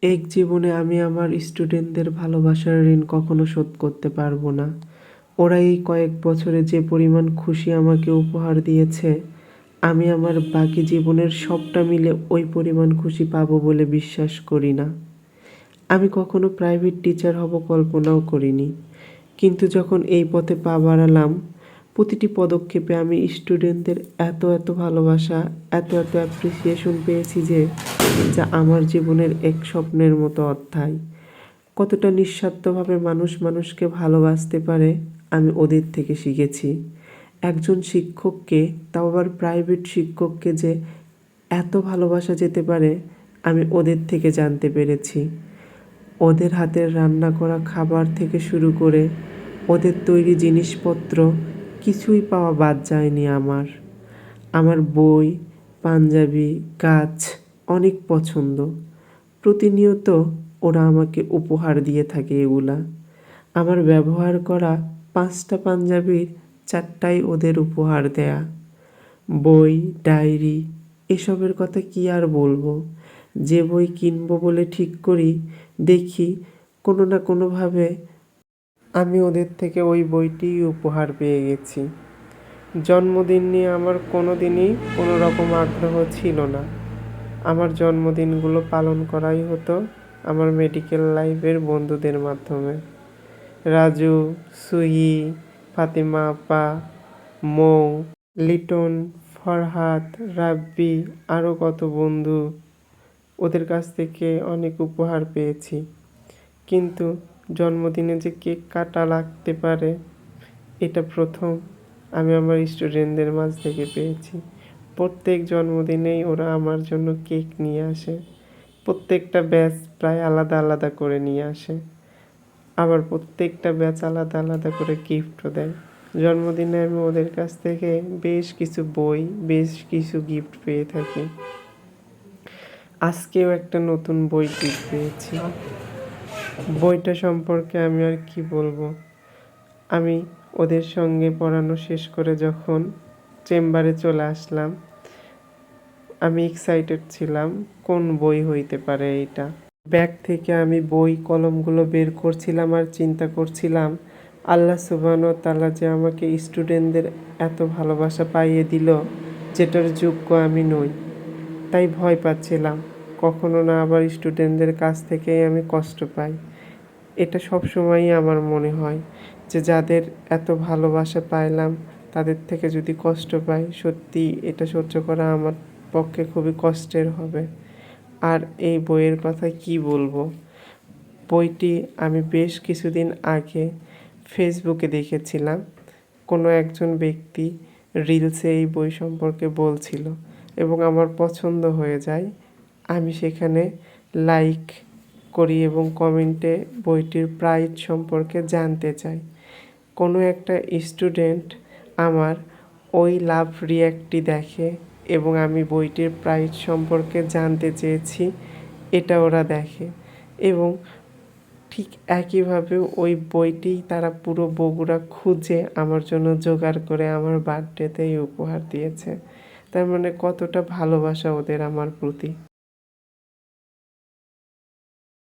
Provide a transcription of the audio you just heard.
এক জীবনে আমি আমার স্টুডেন্টদের ভালোবাসার ঋণ কখনো শোধ করতে পারবো না। ওরা এই কয়েক বছরে যে পরিমাণ খুশি আমাকে উপহার দিয়েছে, আমি আমার বাকি জীবনের সবটা মিলে ওই পরিমাণ খুশি পাবো বলে বিশ্বাস করি না। আমি কখনো প্রাইভেট টিচার হব কল্পনাও করিনি, কিন্তু যখন এই পথে পা বাড়ালাম, প্রতিটি পদক্ষেপে আমি স্টুডেন্টদের এত ভালোবাসা, এত অ্যাপ্রিসিয়েশন পেয়েছি যে যা আমার জীবনের এক স্বপ্নের মতো অধ্যায়। কতটা নিঃস্বার্থভাবে মানুষ মানুষকে ভালোবাসতে পারে আমি ওদের থেকে শিখেছি। একজন শিক্ষককে, তাও আবার প্রাইভেট শিক্ষককে যে এত ভালোবাসা যেতে পারে আমি ওদের থেকে জানতে পেরেছি। ওদের হাতের রান্না করা খাবার থেকে শুরু করে ওদের তৈরি জিনিসপত্র কিছুই পাওয়া বাদ যায়নি আমার। আমার বই, পাঞ্জাবি, গাছ অনেক পছন্দ। প্রতিনিয়ত ওরা আমাকে উপহার দিয়ে থাকে এগুলা। আমার ব্যবহার করা 5টা পাঞ্জাবির 4টাই ওদের উপহার দেয়া। বই, ডায়েরি এসবের কথা কি আর বলবো। যে বই কিনবো বলে ঠিক করি, দেখি কোনো না কোনোভাবে আমি ওদের থেকে ওই বইটিই উপহার পেয়ে গেছি। জন্মদিন নিয়ে আমার কোনো দিনই কোনো রকম আগ্রহ ছিল না। আমার জন্মদিনগুলো পালন করাই হতো আমার মেডিকেল লাইফের বন্ধুদের মাধ্যমে। রাজু, সুহি, ফাতেমা আপা, মৌ, লিটন, ফরহাদ, রাব্বি আরও কত বন্ধু, ওদের কাছ থেকে অনেক উপহার পেয়েছি। কিন্তু জন্মদিনে যে কেক কাটা লাগতে পারে, এটা প্রথম আমি আমার স্টুডেন্টদের মাঝ থেকে পেয়েছি। প্রত্যেক জন্মদিনেই ওরা আমার জন্য কেক নিয়ে আসে। প্রত্যেকটা ব্যাচ প্রায় আলাদা করে নিয়ে আসে। আবার প্রত্যেকটা ব্যাচ আলাদা করে গিফটও দেয়। জন্মদিনে আমি ওদের কাছ থেকে বেশ কিছু বই, বেশ কিছু গিফট পেয়ে থাকি। আজকেও একটা নতুন বই গিফট পেয়েছি। বইটা সম্পর্কে আমি আর কি বলবো। আমি ওদের সঙ্গে পড়ানো শেষ করে যখন চেম্বারে চলে আসলাম, আমি এক্সাইটেড ছিলাম কোন বই হইতে পারে এইটা। ব্যাগ থেকে আমি বই কলমগুলো বের করছিলাম আর চিন্তা করছিলাম আল্লাহ সুবহানাহু ওয়া তাআলা যে আমাকে স্টুডেন্টদের এত ভালোবাসা পাইয়ে দিল, যেটার যোগ্য আমি নই। তাই ভয় পাচ্ছিলাম কখনো না আবার স্টুডেন্টদের কাছ থেকেই আমি কষ্ট পাই। এটা সবসময়ই আমার মনে হয় যে যাদের এত ভালোবাসা পাইলাম তাদের থেকে যদি কষ্ট পাই, সত্যি এটা সহ্য করা আমার পক্ষে খুবই কষ্টের হবে। আর এই বইয়ের কথা কি বলবো। বইটি আমি বেশ কিছুদিন আগে ফেসবুকে দেখেছিলাম। কোনো একজন ব্যক্তি রিলসে এই বই সম্পর্কে বলছিল এবং আমার পছন্দ হয়ে যায়। আমি সেখানে লাইক করি এবং কমেন্টে বইটির প্রাইস সম্পর্কে জানতে চাই। কোনো একটা স্টুডেন্ট আমার ওই লাভ রিয়্যাক্টটি দেখে এবং আমি বইটির প্রাইস সম্পর্কে জানতে চেয়েছি এটা ওরা দেখে এবং ঠিক একইভাবে ওই বইটিই তারা পুরো বগুড়া খুঁজে আমার জন্য জোগাড় করে আমার বার্থডেতেই উপহার দিয়েছে। তার মানে কতটা ভালোবাসা ওদের আমার প্রতি।